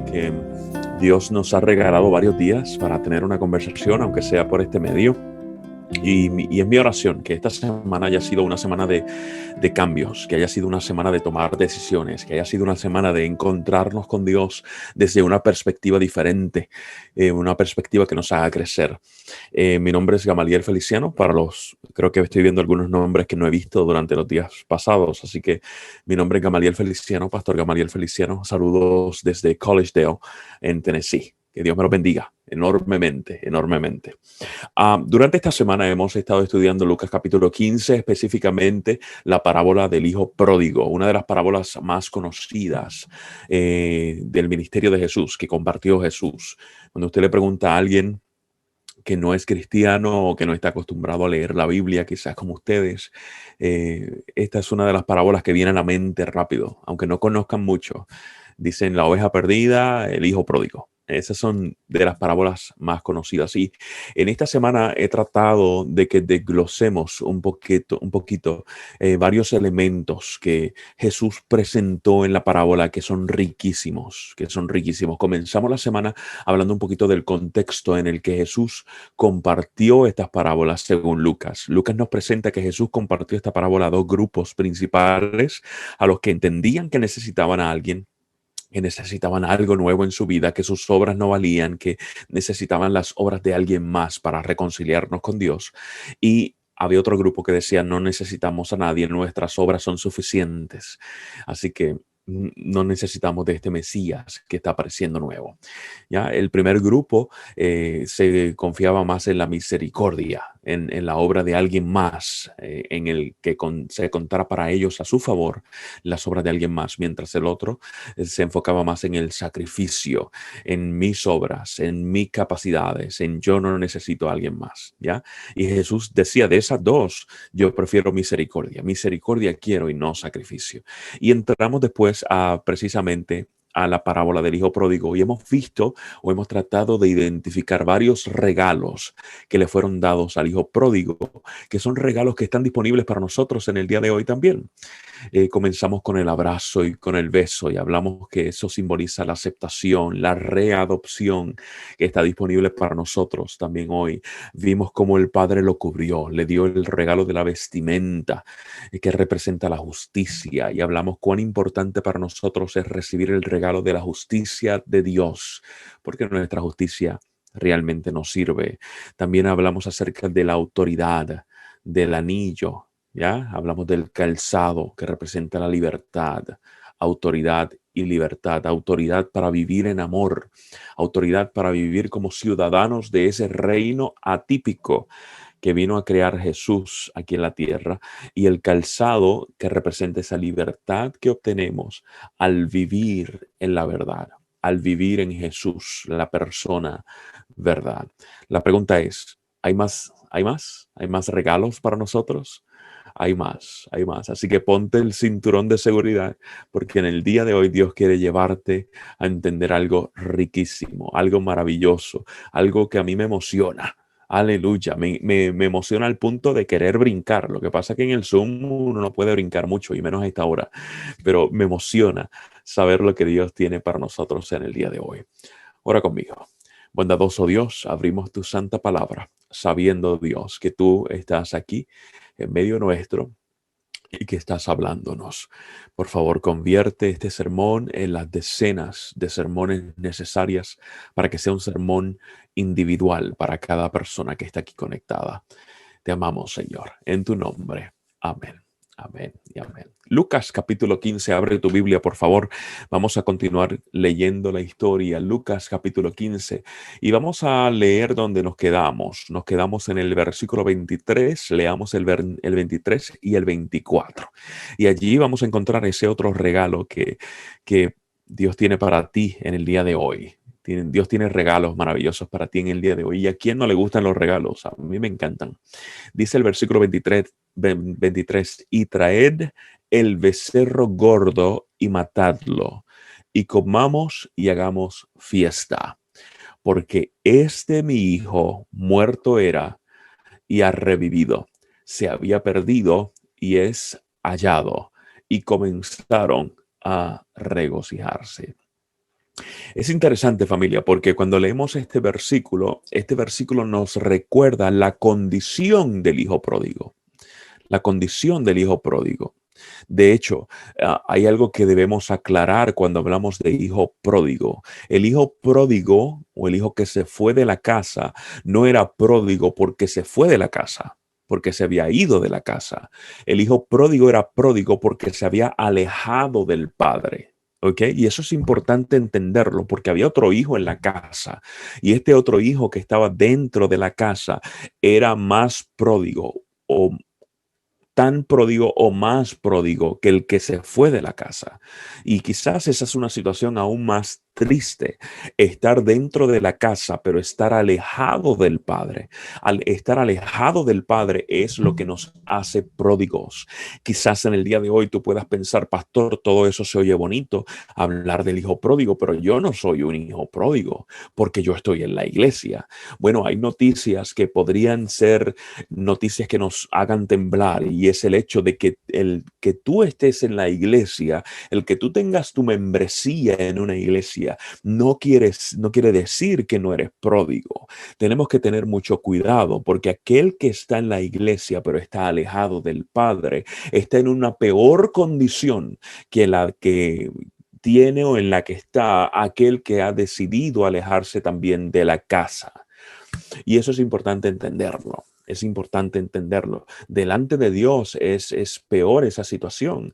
que Dios nos ha regalado varios días para tener una conversación, aunque sea por este medio. Y es mi oración que esta semana haya sido una semana de cambios, que haya sido una semana de tomar decisiones, que haya sido una semana de encontrarnos con Dios desde una perspectiva diferente, una perspectiva que nos haga crecer. Mi nombre es Gamaliel Feliciano, creo que estoy viendo algunos nombres que no he visto durante los días pasados, así que mi nombre es Gamaliel Feliciano, Pastor Gamaliel Feliciano. Saludos desde Collegedale, en Tennessee. Que Dios me los bendiga enormemente, enormemente. Durante esta semana hemos estado estudiando Lucas capítulo 15, específicamente la parábola del hijo pródigo, una de las parábolas más conocidas del ministerio de Jesús, que compartió Jesús. Cuando usted le pregunta a alguien que no es cristiano o que no está acostumbrado a leer la Biblia, quizás como ustedes, esta es una de las parábolas que viene a la mente rápido, aunque no conozcan mucho. Dicen la oveja perdida, el hijo pródigo. Esas son de las parábolas más conocidas. Y en esta semana he tratado de que desglosemos un poquito varios elementos que Jesús presentó en la parábola que son riquísimos, que son riquísimos. Comenzamos la semana hablando un poquito del contexto en el que Jesús compartió estas parábolas según Lucas. Lucas nos presenta que Jesús compartió esta parábola a dos grupos principales, a los que entendían que necesitaban a alguien, que necesitaban algo nuevo en su vida, que sus obras no valían, que necesitaban las obras de alguien más para reconciliarnos con Dios. Y había otro grupo que decía, no necesitamos a nadie, nuestras obras son suficientes. Así que no necesitamos de este Mesías que está apareciendo nuevo. ¿Ya? El primer grupo se confiaba más en la misericordia, en la obra de alguien más, en el que se contara para ellos a su favor las obras de alguien más, mientras el otro se enfocaba más en el sacrificio, en mis obras, en mis capacidades, en yo no necesito a alguien más, ¿ya? Y Jesús decía, de esas dos, yo prefiero misericordia quiero y no sacrificio. Y entramos después precisamente a la parábola del hijo pródigo y hemos visto o hemos tratado de identificar varios regalos que le fueron dados al hijo pródigo, que son regalos que están disponibles para nosotros en el día de hoy también. Comenzamos con el abrazo y con el beso y hablamos que eso simboliza la aceptación, la readopción que está disponible para nosotros también hoy. Vimos cómo el Padre lo cubrió, le dio el regalo de la vestimenta que representa la justicia y hablamos cuán importante para nosotros es recibir el regalo de la justicia de Dios, porque nuestra justicia realmente nos sirve. También hablamos acerca de la autoridad, del anillo. ¿Ya? Hablamos del calzado que representa la libertad, autoridad y libertad, autoridad para vivir en amor, autoridad para vivir como ciudadanos de ese reino atípico que vino a crear Jesús aquí en la tierra, y el calzado que representa esa libertad que obtenemos al vivir en la verdad, al vivir en Jesús, la persona verdad. La pregunta es, ¿hay más? ¿Hay más? ¿Hay más regalos para nosotros? Hay más, hay más. Así que ponte el cinturón de seguridad, porque en el día de hoy Dios quiere llevarte a entender algo riquísimo, algo maravilloso, algo que a mí me emociona. Aleluya, me emociona al punto de querer brincar. Lo que pasa es que en el Zoom uno no puede brincar mucho, y menos a esta hora, pero me emociona saber lo que Dios tiene para nosotros en el día de hoy. Ora conmigo. Bondadoso Dios, abrimos tu santa palabra, sabiendo, Dios, que tú estás aquí en medio nuestro y que estás hablándonos. Por favor, convierte este sermón en las decenas de sermones necesarias para que sea un sermón individual para cada persona que está aquí conectada. Te amamos, Señor, en tu nombre. Amén. Amén y amén. Lucas capítulo 15, abre tu Biblia, por favor. Vamos a continuar leyendo la historia. Lucas capítulo 15 y vamos a leer donde nos quedamos. Nos quedamos en el versículo 23, leamos el 23 y el 24. Y allí vamos a encontrar ese otro regalo que Dios tiene para ti en el día de hoy. Dios tiene regalos maravillosos para ti en el día de hoy. ¿Y a quién no le gustan los regalos? A mí me encantan. Dice el versículo 23, y traed el becerro gordo y matadlo, y comamos y hagamos fiesta, porque mi hijo muerto era y ha revivido, se había perdido y es hallado, y comenzaron a regocijarse. Es interesante, familia, porque cuando leemos este versículo nos recuerda la condición del hijo pródigo, la condición del hijo pródigo. De hecho, hay algo que debemos aclarar cuando hablamos de hijo pródigo. El hijo pródigo o el hijo que se fue de la casa no era pródigo porque se fue de la casa, porque se había ido de la casa. El hijo pródigo era pródigo porque se había alejado del padre. ¿Ok? Y eso es importante entenderlo porque había otro hijo en la casa y este otro hijo que estaba dentro de la casa era más pródigo o tan pródigo o más pródigo que el que se fue de la casa. Y quizás esa es una situación aún más triste, estar dentro de la casa, pero estar alejado del Padre. Al estar alejado del Padre es lo que nos hace pródigos. Quizás en el día de hoy tú puedas pensar, pastor, todo eso se oye bonito, hablar del hijo pródigo, pero yo no soy un hijo pródigo porque yo estoy en la iglesia. Bueno, hay noticias que podrían ser noticias que nos hagan temblar y es el hecho de que el que tú estés en la iglesia, el que tú tengas tu membresía en una iglesia, no quiere decir que no eres pródigo. Tenemos que tener mucho cuidado porque aquel que está en la iglesia pero está alejado del Padre está en una peor condición que la que tiene o en la que está aquel que ha decidido alejarse también de la casa. Y eso es importante entenderlo. Es importante entenderlo. Delante de Dios es peor esa situación.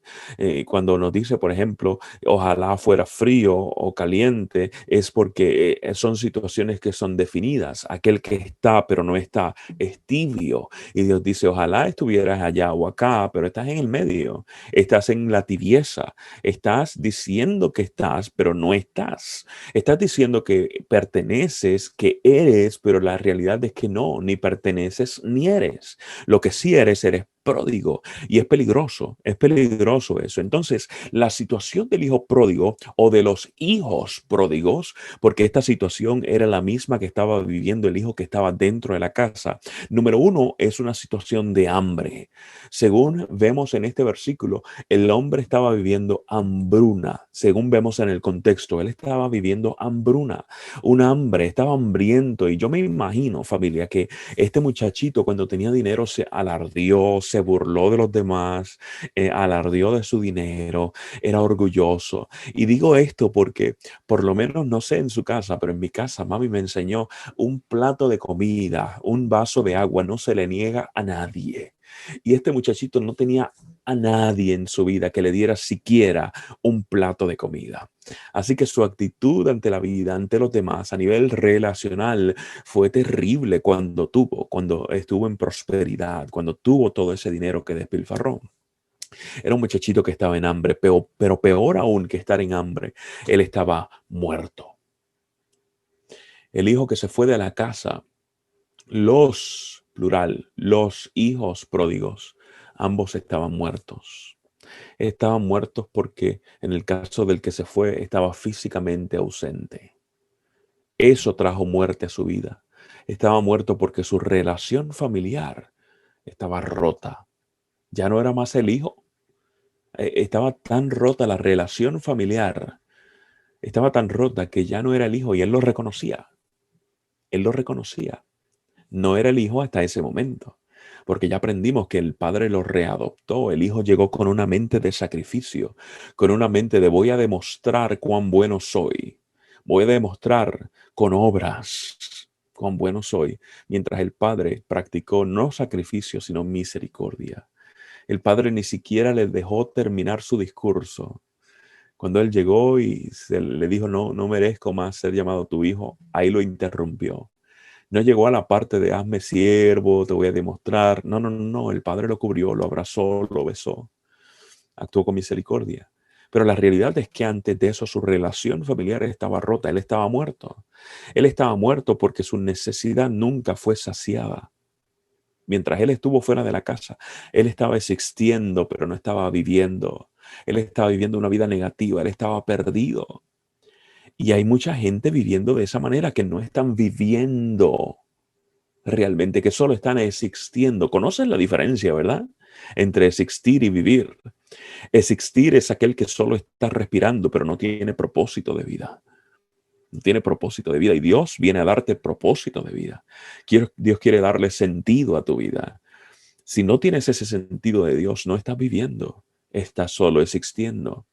Cuando nos dice, por ejemplo, ojalá fuera frío o caliente, es porque son situaciones que son definidas. Aquel que está pero no está es tibio. Y Dios dice, ojalá estuvieras allá o acá, pero estás en el medio. Estás en la tibieza. Estás diciendo que estás, pero no estás. Estás diciendo que perteneces, que eres, pero la realidad es que no, ni perteneces ni eres. Lo que sí eres, eres pródigo y es peligroso eso. Entonces, la situación del hijo pródigo o de los hijos pródigos, porque esta situación era la misma que estaba viviendo el hijo que estaba dentro de la casa. Número uno, es una situación de hambre. Según vemos en este versículo, el hombre estaba viviendo hambruna. Según vemos en el contexto, él estaba viviendo hambruna, un hambre, estaba hambriento. Y yo me imagino, familia, que este muchachito cuando tenía dinero se alardió, se burló de los demás, alardió de su dinero, era orgulloso. Y digo esto porque por lo menos no sé en su casa, pero en mi casa mami me enseñó un plato de comida, un vaso de agua, no se le niega a nadie. Y este muchachito no tenía a nadie en su vida que le diera siquiera un plato de comida. Así que su actitud ante la vida, ante los demás, a nivel relacional, fue terrible cuando estuvo en prosperidad, cuando tuvo todo ese dinero que despilfarró. Era un muchachito que estaba en hambre, pero peor aún que estar en hambre, él estaba muerto. El hijo que se fue de la casa, los hijos pródigos, ambos estaban muertos. Estaban muertos porque en el caso del que se fue estaba físicamente ausente. Eso trajo muerte a su vida. Estaba muerto porque su relación familiar estaba rota. Ya no era más el hijo. Estaba tan rota la relación familiar. Estaba tan rota que ya no era el hijo y él lo reconocía. Él lo reconocía. No era el hijo hasta ese momento, porque ya aprendimos que el padre lo readoptó. El hijo llegó con una mente de sacrificio, con una mente de voy a demostrar cuán bueno soy. Voy a demostrar con obras cuán bueno soy, mientras el padre practicó no sacrificio, sino misericordia. El padre ni siquiera le dejó terminar su discurso. Cuando él llegó y le dijo, no, no merezco más ser llamado tu hijo, ahí lo interrumpió. No llegó a la parte de hazme siervo, te voy a demostrar. No, no, no, no. El padre lo cubrió, lo abrazó, lo besó. Actuó con misericordia. Pero la realidad es que antes de eso su relación familiar estaba rota. Él estaba muerto. Él estaba muerto porque su necesidad nunca fue saciada. Mientras él estuvo fuera de la casa, él estaba existiendo, pero no estaba viviendo. Él estaba viviendo una vida negativa. Él estaba perdido. Y hay mucha gente viviendo de esa manera que no están viviendo realmente, que solo están existiendo. ¿Conocen la diferencia, verdad? Entre existir y vivir. Existir es aquel que solo está respirando, pero no tiene propósito de vida. tiene propósito de vida y Dios viene a darte propósito de vida. Dios quiere darle sentido a tu vida. Si no tienes ese sentido de Dios, no estás viviendo, estás solo existiendo.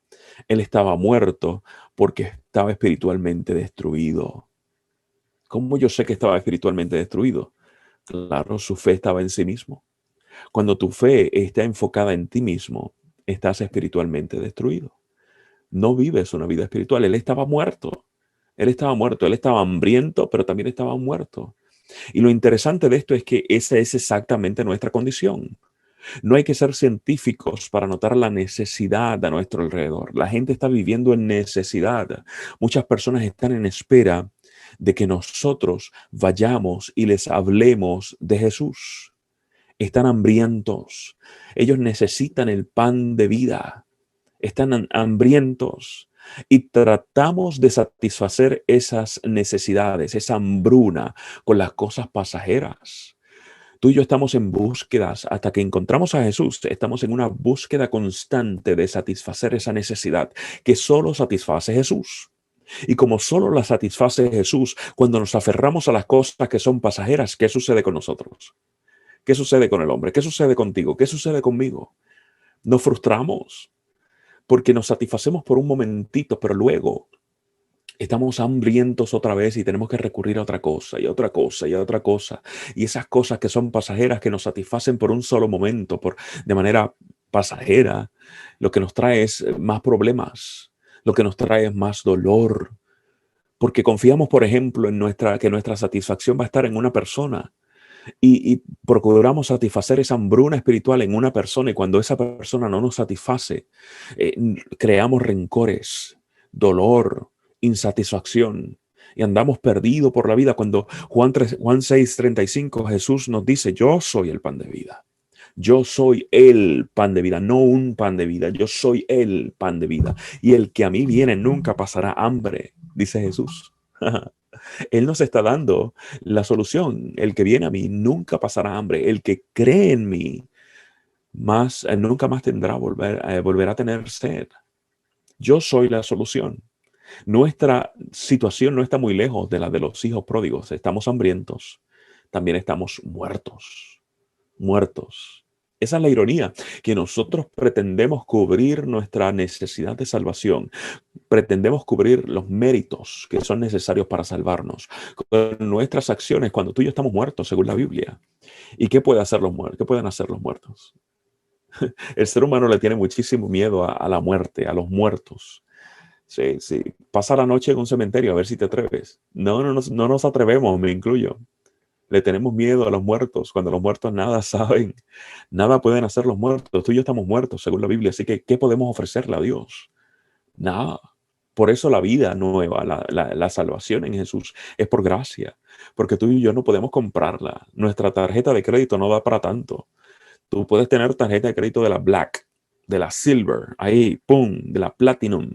Él estaba muerto porque estaba espiritualmente destruido. ¿Cómo yo sé que estaba espiritualmente destruido? Claro, su fe estaba en sí mismo. Cuando tu fe está enfocada en ti mismo, estás espiritualmente destruido. No vives una vida espiritual. Él estaba muerto. Él estaba muerto. Él estaba hambriento, pero también estaba muerto. Y lo interesante de esto es que esa es exactamente nuestra condición. No hay que ser científicos para notar la necesidad a nuestro alrededor. La gente está viviendo en necesidad. Muchas personas están en espera de que nosotros vayamos y les hablemos de Jesús. Están hambrientos. Ellos necesitan el pan de vida. Están hambrientos. Y tratamos de satisfacer esas necesidades, esa hambruna con las cosas pasajeras. Tú y yo estamos en búsquedas hasta que encontramos a Jesús. Estamos en una búsqueda constante de satisfacer esa necesidad que solo satisface Jesús. Y como solo la satisface Jesús, cuando nos aferramos a las cosas que son pasajeras, ¿qué sucede con nosotros? ¿Qué sucede con el hombre? ¿Qué sucede contigo? ¿Qué sucede conmigo? Nos frustramos porque nos satisfacemos por un momentito, pero luego estamos hambrientos otra vez y tenemos que recurrir a otra cosa y a otra cosa y a otra cosa. Y esas cosas que son pasajeras, que nos satisfacen por un solo momento, de manera pasajera, lo que nos trae es más problemas, lo que nos trae es más dolor. Porque confiamos, por ejemplo, en que nuestra satisfacción va a estar en una persona y procuramos satisfacer esa hambruna espiritual en una persona y cuando esa persona no nos satisface, creamos rencores, dolor, insatisfacción y andamos perdidos por la vida. Cuando Juan 6:35 Jesús nos dice, yo soy el pan de vida. Yo soy el pan de vida, no un pan de vida. Yo soy el pan de vida. Y el que a mí viene nunca pasará hambre, dice Jesús. Él nos está dando la solución. El que viene a mí nunca pasará hambre. El que cree en mí nunca más volverá a tener sed. Yo soy la solución. Nuestra situación no está muy lejos de la de los hijos pródigos. Estamos hambrientos. También estamos muertos. Esa es la ironía, que nosotros pretendemos cubrir nuestra necesidad de salvación. Pretendemos cubrir los méritos que son necesarios para salvarnos con nuestras acciones cuando tú y yo estamos muertos, según la Biblia. ¿Y qué pueden hacer los muertos? ¿Qué pueden hacer los muertos? El ser humano le tiene muchísimo miedo a la muerte, a los muertos. Sí, sí. Pasa la noche en un cementerio a ver si te atreves. No nos atrevemos, me incluyo. Le tenemos miedo a los muertos, cuando los muertos nada saben, nada pueden hacer los muertos. Tú y yo estamos muertos, según la Biblia. Así que, ¿qué podemos ofrecerle a Dios? Nada. Por eso la vida nueva, la salvación en Jesús es por gracia, porque tú y yo no podemos comprarla. Nuestra tarjeta de crédito no da para tanto. Tú puedes tener tarjeta de crédito de la Black, de la Silver, ahí, pum, de la Platinum,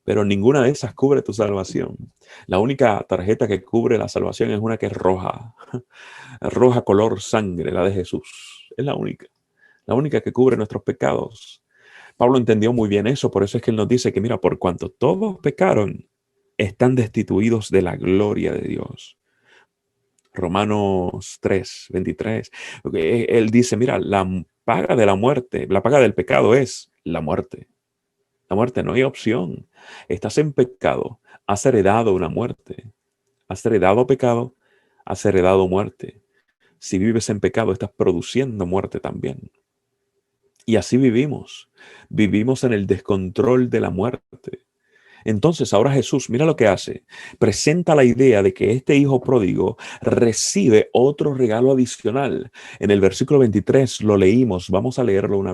pero ninguna de esas cubre tu salvación. La única tarjeta que cubre la salvación es una que es roja, roja color sangre, la de Jesús. Es la única que cubre nuestros pecados. Pablo entendió muy bien eso, por eso es que él nos dice que, mira, por cuanto todos pecaron, están destituidos de la gloria de Dios. Romanos 3:23. Él dice, mira, la paga de la muerte, la paga del pecado es la muerte. La muerte, no hay opción. Estás en pecado, has heredado una muerte. Has heredado pecado, has heredado muerte. Si vives en pecado, estás produciendo muerte también. Y así vivimos. Vivimos en el descontrol de la muerte. Entonces ahora Jesús, mira lo que hace. Presenta la idea de que este hijo pródigo recibe otro regalo adicional. En el versículo 23 lo leímos, vamos a leerlo una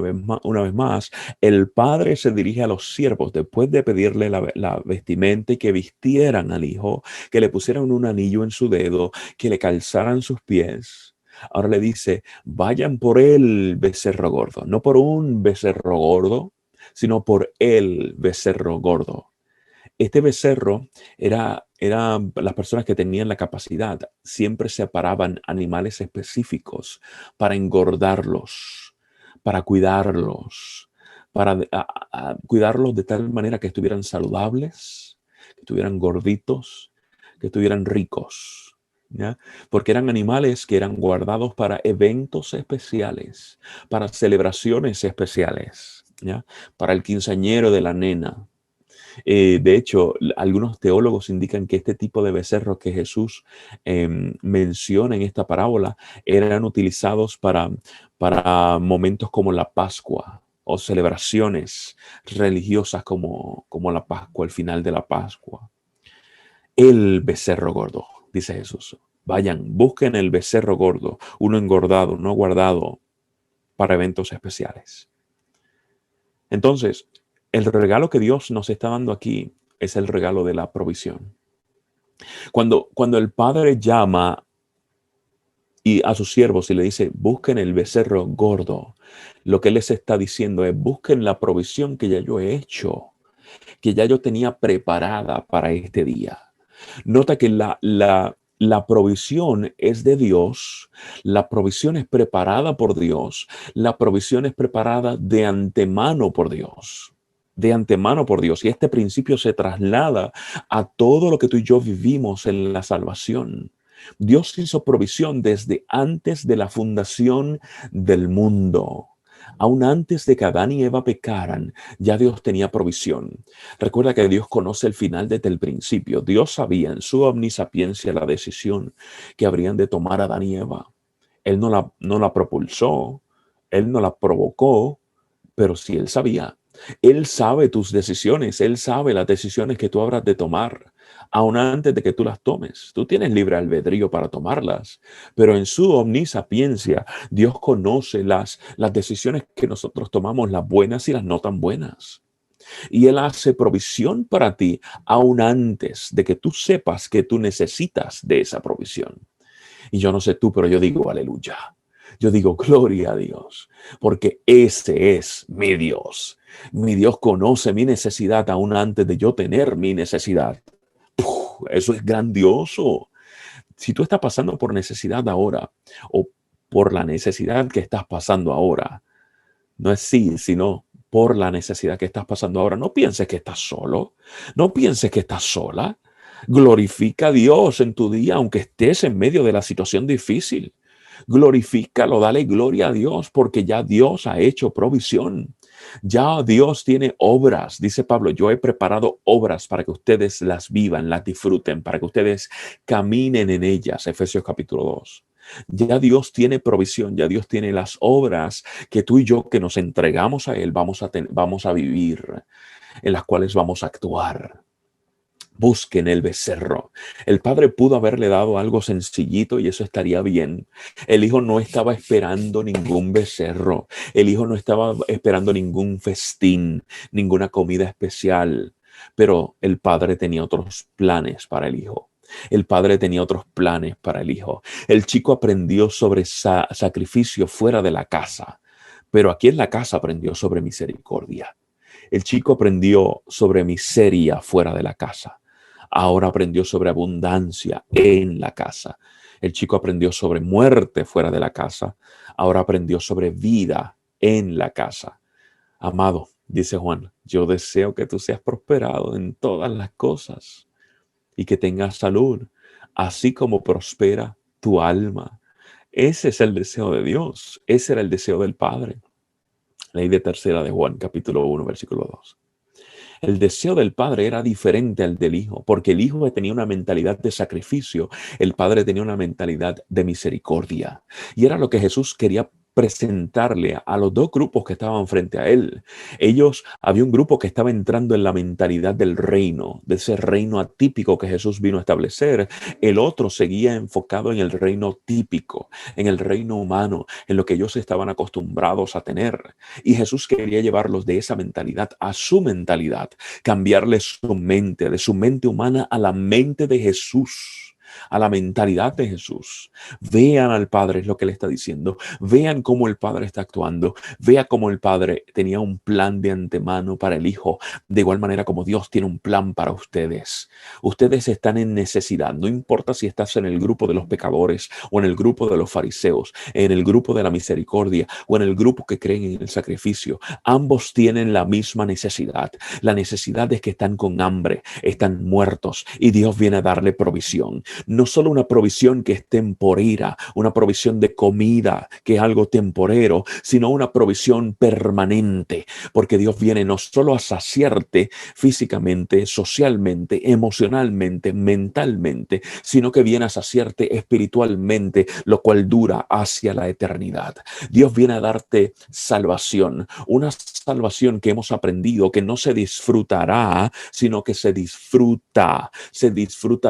vez más. El padre se dirige a los siervos después de pedirle la vestimenta y que vistieran al hijo, que le pusieran un anillo en su dedo, que le calzaran sus pies. Ahora le dice, vayan por el becerro gordo, no por un becerro gordo, sino por el becerro gordo. Este becerro era las personas que tenían la capacidad, siempre separaban animales específicos para engordarlos, para cuidarlos, para cuidarlos de tal manera que estuvieran saludables, que estuvieran gorditos, que estuvieran ricos, ¿ya? Porque eran animales que eran guardados para eventos especiales, para celebraciones especiales, ¿ya? Para el quinceañero de la nena. De hecho, algunos teólogos indican que este tipo de becerros que Jesús menciona en esta parábola eran utilizados para momentos como la Pascua o celebraciones religiosas como la Pascua, el final de la Pascua. El becerro gordo, dice Jesús. Vayan, busquen el becerro gordo, uno engordado, no guardado para eventos especiales. Entonces, el regalo que Dios nos está dando aquí es el regalo de la provisión. Cuando el Padre llama a sus siervos y le dice, busquen el becerro gordo, lo que Él les está diciendo es, busquen la provisión que ya yo he hecho, que ya yo tenía preparada para este día. Nota que la provisión es de Dios, la provisión es preparada por Dios, la provisión es preparada de antemano por Dios. De antemano por Dios. Y este principio se traslada a todo lo que tú y yo vivimos en la salvación. Dios hizo provisión desde antes de la fundación del mundo. Aún antes de que Adán y Eva pecaran, ya Dios tenía provisión. Recuerda que Dios conoce el final desde el principio. Dios sabía en su omnisapiencia la decisión que habrían de tomar Adán y Eva. Él no la propulsó, Él no la provocó, pero sí Él sabía. Él sabe tus decisiones, Él sabe las decisiones que tú habrás de tomar, aún antes de que tú las tomes. Tú tienes libre albedrío para tomarlas, pero en su omnisapiencia, Dios conoce las decisiones que nosotros tomamos, las buenas y las no tan buenas. Y Él hace provisión para ti, aún antes de que tú sepas que tú necesitas de esa provisión. Y yo no sé tú, pero yo digo aleluya. Yo digo gloria a Dios, porque ese es mi Dios. Mi Dios conoce mi necesidad aún antes de yo tener mi necesidad. Eso es grandioso. Si tú estás pasando por necesidad ahora o por la necesidad que estás pasando ahora, no es sí, sino por la necesidad que estás pasando ahora. No pienses que estás solo, no pienses que estás sola. Glorifica a Dios en tu día, aunque estés en medio de la situación difícil. Glorifícalo, dale gloria a Dios, porque ya Dios ha hecho provisión. Ya Dios tiene obras, dice Pablo, yo he preparado obras para que ustedes las vivan, las disfruten, para que ustedes caminen en ellas. Efesios capítulo 2. Ya Dios tiene provisión, ya Dios tiene las obras que tú y yo que nos entregamos a Él vamos a vivir, en las cuales vamos a actuar. Busquen el becerro. El padre pudo haberle dado algo sencillito y eso estaría bien. El hijo no estaba esperando ningún becerro. El hijo no estaba esperando ningún festín, ninguna comida especial. Pero el padre tenía otros planes para el hijo. El padre tenía otros planes para el hijo. El chico aprendió sobre sacrificio fuera de la casa, pero aquí en la casa aprendió sobre misericordia. El chico aprendió sobre miseria fuera de la casa. Ahora aprendió sobre abundancia en la casa. El chico aprendió sobre muerte fuera de la casa. Ahora aprendió sobre vida en la casa. Amado, dice Juan, yo deseo que tú seas prosperado en todas las cosas y que tengas salud, así como prospera tu alma. Ese es el deseo de Dios. Ese era el deseo del Padre. Ley de tercera de Juan, capítulo 1, versículo 2. El deseo del padre era diferente al del hijo, porque el hijo tenía una mentalidad de sacrificio, el padre tenía una mentalidad de misericordia. Y era lo que Jesús quería presentarle a los dos grupos que estaban frente a él. Había un grupo que estaba entrando en la mentalidad del reino, de ese reino atípico que Jesús vino a establecer. El otro seguía enfocado en el reino típico, en el reino humano, en lo que ellos estaban acostumbrados a tener. Y Jesús quería llevarlos de esa mentalidad a su mentalidad, cambiarle su mente, de su mente humana a la mente de Jesús. a la mentalidad de Jesús. Vean al Padre, es lo que le está diciendo. Vean cómo el Padre está actuando. Vea cómo el Padre tenía un plan de antemano para el Hijo. De igual manera como Dios tiene un plan para ustedes. Ustedes están en necesidad. No importa si estás en el grupo de los pecadores o en el grupo de los fariseos, en el grupo de la misericordia o en el grupo que creen en el sacrificio. Ambos tienen la misma necesidad. La necesidad es que están con hambre, están muertos y Dios viene a darle provisión. No solo una provisión que es temporera, una provisión de comida que es algo temporero, sino una provisión permanente, porque Dios viene no solo a saciarte físicamente, socialmente, emocionalmente, mentalmente, sino que viene a saciarte espiritualmente, lo cual dura hacia la eternidad. Dios viene a darte salvación, una salvación que hemos aprendido que no se disfrutará, sino que se disfruta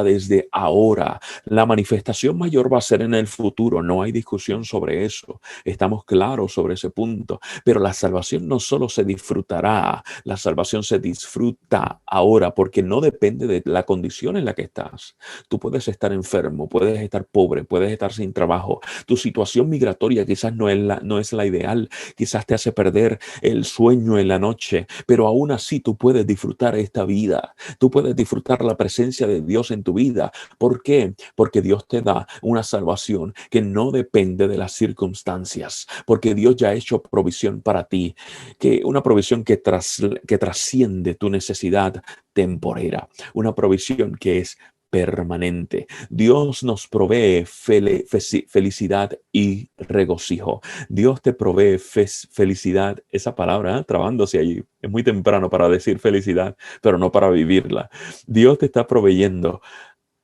desde ahora. La manifestación mayor va a ser en el futuro, no hay discusión sobre eso, estamos claros sobre ese punto, pero la salvación no solo se disfrutará, la salvación se disfruta ahora, porque no depende de la condición en la que estás. Tú puedes estar enfermo, puedes estar pobre, puedes estar sin trabajo, tu situación migratoria quizás no es la ideal, quizás te hace perder el sueño en la noche, pero aún así tú puedes disfrutar esta vida, tú puedes disfrutar la presencia de Dios en tu vida. ¿Por qué? Porque Dios te da una salvación que no depende de las circunstancias, porque Dios ya ha hecho provisión para ti, que una provisión que trasciende tu necesidad temporera, una provisión que es permanente. Dios nos provee felicidad y regocijo. Dios te provee felicidad, esa palabra, trabándose allí. Es muy temprano para decir felicidad, pero no para vivirla. Dios te está proveyendo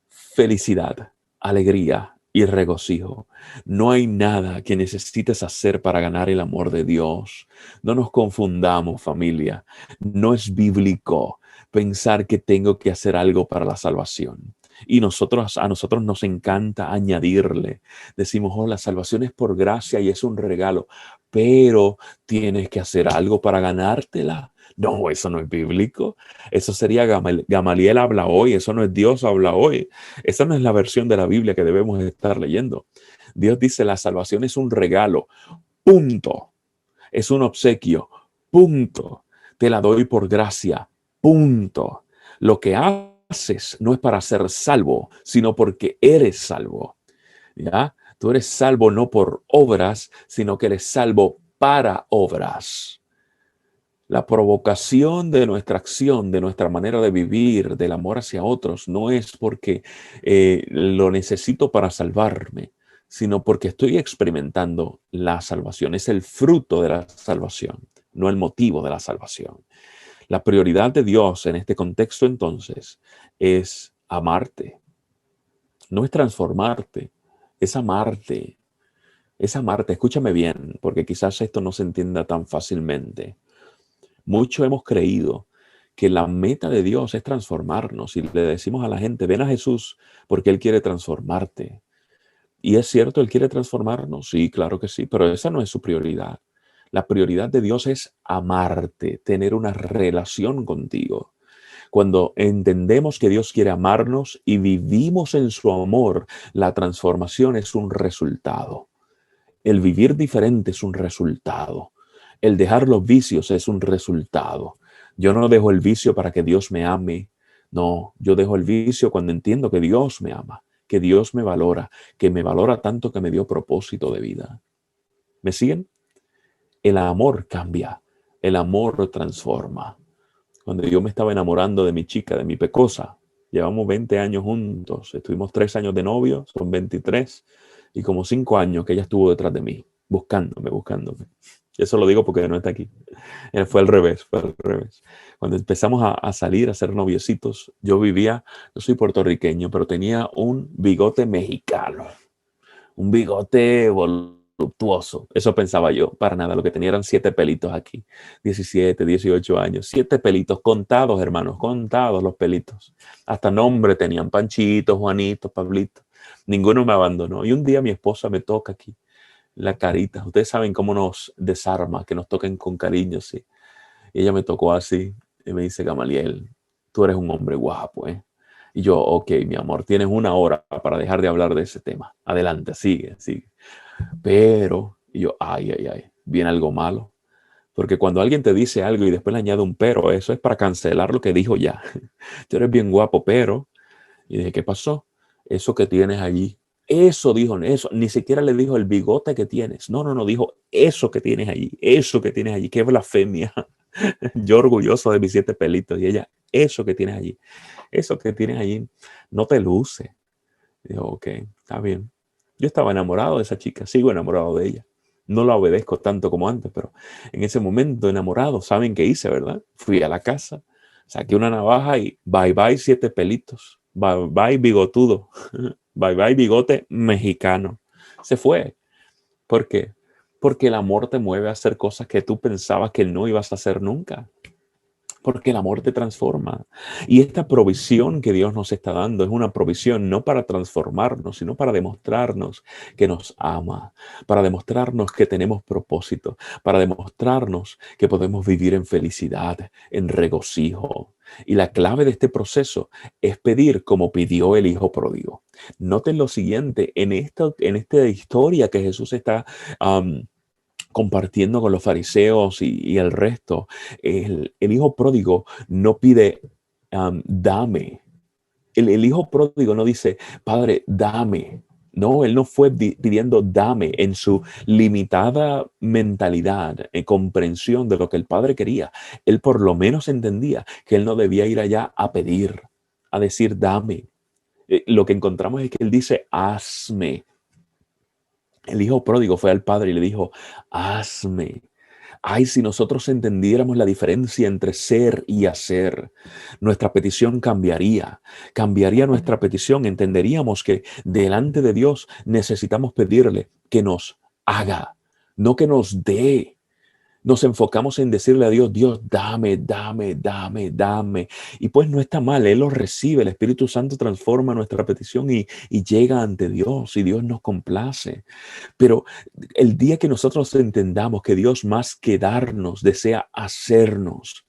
felicidad, alegría y regocijo. No hay nada que necesites hacer para ganar el amor de Dios. No nos confundamos, familia. No es bíblico pensar que tengo que hacer algo para la salvación. Y a nosotros nos encanta añadirle. Decimos, oh, la salvación es por gracia y es un regalo, pero tienes que hacer algo para ganártela. No, eso no es bíblico. Eso sería Gamaliel habla hoy. Eso no es Dios habla hoy. Esa no es la versión de la Biblia que debemos estar leyendo. Dios dice, la salvación es un regalo. Punto. Es un obsequio. Punto. Te la doy por gracia. Punto. Lo que haces no es para ser salvo, sino porque eres salvo. ¿Ya? Tú eres salvo no por obras, sino que eres salvo para obras. La provocación de nuestra acción, de nuestra manera de vivir, del amor hacia otros, no es porque lo necesito para salvarme, sino porque estoy experimentando la salvación. Es el fruto de la salvación, no el motivo de la salvación. La prioridad de Dios en este contexto entonces es amarte, no es transformarte, es amarte. Es amarte. Escúchame bien, porque quizás esto no se entienda tan fácilmente. Mucho hemos creído que la meta de Dios es transformarnos y le decimos a la gente, ven a Jesús porque Él quiere transformarte. Y es cierto, Él quiere transformarnos, sí, claro que sí, pero esa no es su prioridad. La prioridad de Dios es amarte, tener una relación contigo. Cuando entendemos que Dios quiere amarnos y vivimos en su amor, la transformación es un resultado. El vivir diferente es un resultado. El dejar los vicios es un resultado. Yo no dejo el vicio para que Dios me ame. No, yo dejo el vicio cuando entiendo que Dios me ama, que Dios me valora, que me valora tanto que me dio propósito de vida. ¿Me siguen? El amor cambia, el amor transforma. Cuando yo me estaba enamorando de mi chica, de mi pecosa, llevamos 20 años juntos, estuvimos 3 años de novio, son 23, y como 5 años que ella estuvo detrás de mí, buscándome. Eso lo digo porque no está aquí. Fue al revés, fue al revés. Cuando empezamos a salir, a ser noviecitos, yo soy puertorriqueño, pero tenía un bigote mexicano, un bigote voluptuoso. Eso pensaba yo, para nada. Lo que tenía eran 7 pelitos aquí, 17, 18 años, 7 pelitos, contados, hermanos, contados los pelitos. Hasta nombre tenían, Panchito, Juanito, Pablito. Ninguno me abandonó. Y un día mi esposa me toca aquí la carita. Ustedes saben cómo nos desarma, que nos toquen con cariño, sí. Y ella me tocó así y me dice, Gamaliel, tú eres un hombre guapo, ¿eh? Y yo, ok, mi amor, tienes 1 hora para dejar de hablar de ese tema. Adelante, sigue, sigue. Pero, y yo, ay, viene algo malo. Porque cuando alguien te dice algo y después le añade un pero, eso es para cancelar lo que dijo ya. Tú eres bien guapo, pero. Y dije, ¿qué pasó? Eso que tienes allí. Eso dijo, eso. Ni siquiera le dijo el bigote que tienes. No, no, no, dijo eso que tienes allí. Eso que tienes allí. Qué blasfemia. Yo orgulloso de mis 7 pelitos. Y ella, eso que tienes allí. Eso que tienes allí no te luce. Dijo, ok, está bien. Yo estaba enamorado de esa chica. Sigo enamorado de ella. No la obedezco tanto como antes, pero en ese momento enamorado, ¿saben qué hice, verdad? Fui a la casa, saqué una navaja y bye bye 7 pelitos. Bye bye bigotudo. Bye bye bigote mexicano. Se fue. ¿Por qué? Porque el amor te mueve a hacer cosas que tú pensabas que no ibas a hacer nunca. Porque el amor te transforma. Y esta provisión que Dios nos está dando es una provisión no para transformarnos, sino para demostrarnos que nos ama, para demostrarnos que tenemos propósito, para demostrarnos que podemos vivir en felicidad, en regocijo. Y la clave de este proceso es pedir como pidió el hijo pródigo. Noten lo siguiente, en esta historia que Jesús está compartiendo con los fariseos y el resto, el hijo pródigo no pide, dame. El hijo pródigo no dice, Padre, dame. No, él no fue pidiendo dame en su limitada mentalidad, comprensión de lo que el padre quería. Él por lo menos entendía que él no debía ir allá a pedir, a decir dame. Lo que encontramos es que él dice, hazme. El hijo pródigo fue al padre y le dijo, hazme. Ay, si nosotros entendiéramos la diferencia entre ser y hacer, nuestra petición cambiaría. Cambiaría nuestra petición. Entenderíamos que delante de Dios necesitamos pedirle que nos haga, no que nos dé. Nos enfocamos en decirle a Dios, Dios, dame, dame, dame, dame. Y pues no está mal, Él lo recibe, el Espíritu Santo transforma nuestra petición y llega ante Dios y Dios nos complace. Pero el día que nosotros entendamos que Dios más que darnos desea hacernos,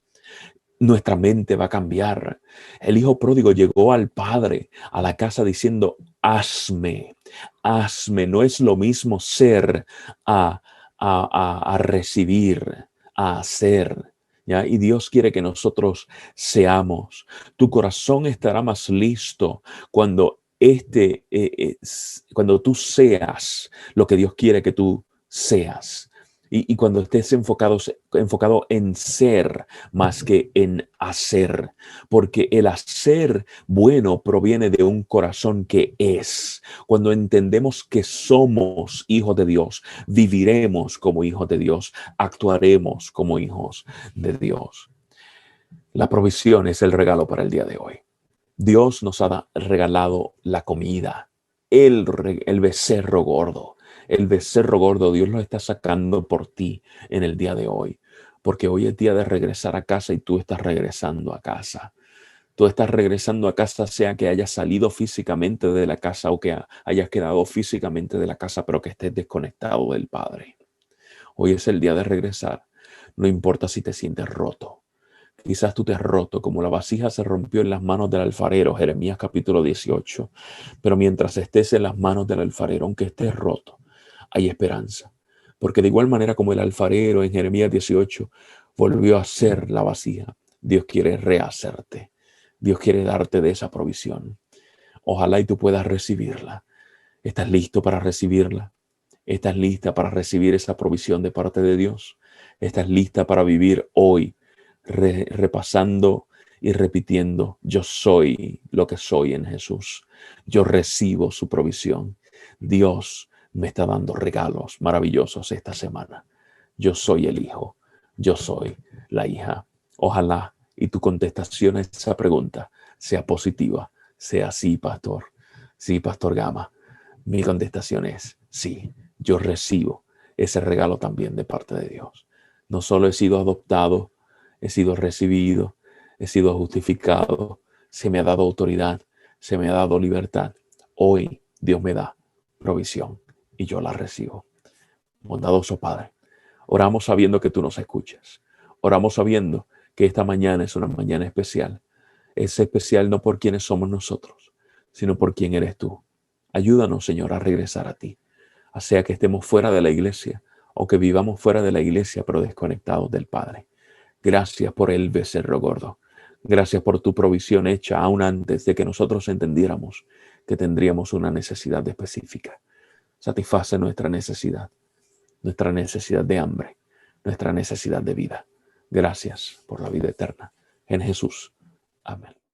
nuestra mente va a cambiar. El hijo pródigo llegó al padre, a la casa diciendo, hazme, hazme. No es lo mismo ser a recibir, a hacer. ¿Ya? Y Dios quiere que nosotros seamos. Tu corazón estará más listo cuando cuando tú seas lo que Dios quiere que tú seas. Y cuando estés enfocado en ser más que en hacer, porque el hacer bueno proviene de un corazón que es. Cuando entendemos que somos hijos de Dios, viviremos como hijos de Dios, actuaremos como hijos de Dios. La provisión es el regalo para el día de hoy. Dios nos ha regalado la comida, el becerro gordo. El becerro gordo, Dios lo está sacando por ti en el día de hoy. Porque hoy es día de regresar a casa y tú estás regresando a casa. Tú estás regresando a casa, sea que hayas salido físicamente de la casa o que hayas quedado físicamente de la casa, pero que estés desconectado del Padre. Hoy es el día de regresar. No importa si te sientes roto. Quizás tú te has roto como la vasija se rompió en las manos del alfarero, Jeremías capítulo 18. Pero mientras estés en las manos del alfarero, aunque estés roto, hay esperanza. Porque de igual manera como el alfarero en Jeremías 18 volvió a hacer la vasija, Dios quiere rehacerte. Dios quiere darte de esa provisión. Ojalá y tú puedas recibirla. ¿Estás listo para recibirla? ¿Estás lista para recibir esa provisión de parte de Dios? ¿Estás lista para vivir hoy repasando y repitiendo, yo soy lo que soy en Jesús? Yo recibo su provisión. Dios me está dando regalos maravillosos esta semana. Yo soy el hijo. Yo soy la hija. Ojalá y tu contestación a esa pregunta sea positiva, sea sí, pastor. Sí, pastor Gama. Mi contestación es sí. Yo recibo ese regalo también de parte de Dios. No solo he sido adoptado, he sido recibido, he sido justificado, se me ha dado autoridad, se me ha dado libertad. Hoy Dios me da provisión y yo la recibo. Bondadoso Padre, oramos sabiendo que tú nos escuchas. Oramos sabiendo que esta mañana es una mañana especial. es especial no por quienes somos nosotros, sino por quién eres tú. Ayúdanos, Señor, a regresar a ti, a sea que estemos fuera de la iglesia o que vivamos fuera de la iglesia pero desconectados del Padre. Gracias por el becerro gordo. Gracias por tu provisión hecha aún antes de que nosotros entendiéramos que tendríamos una necesidad específica. Satisface nuestra necesidad de hambre, nuestra necesidad de vida. Gracias por la vida eterna. En Jesús. Amén.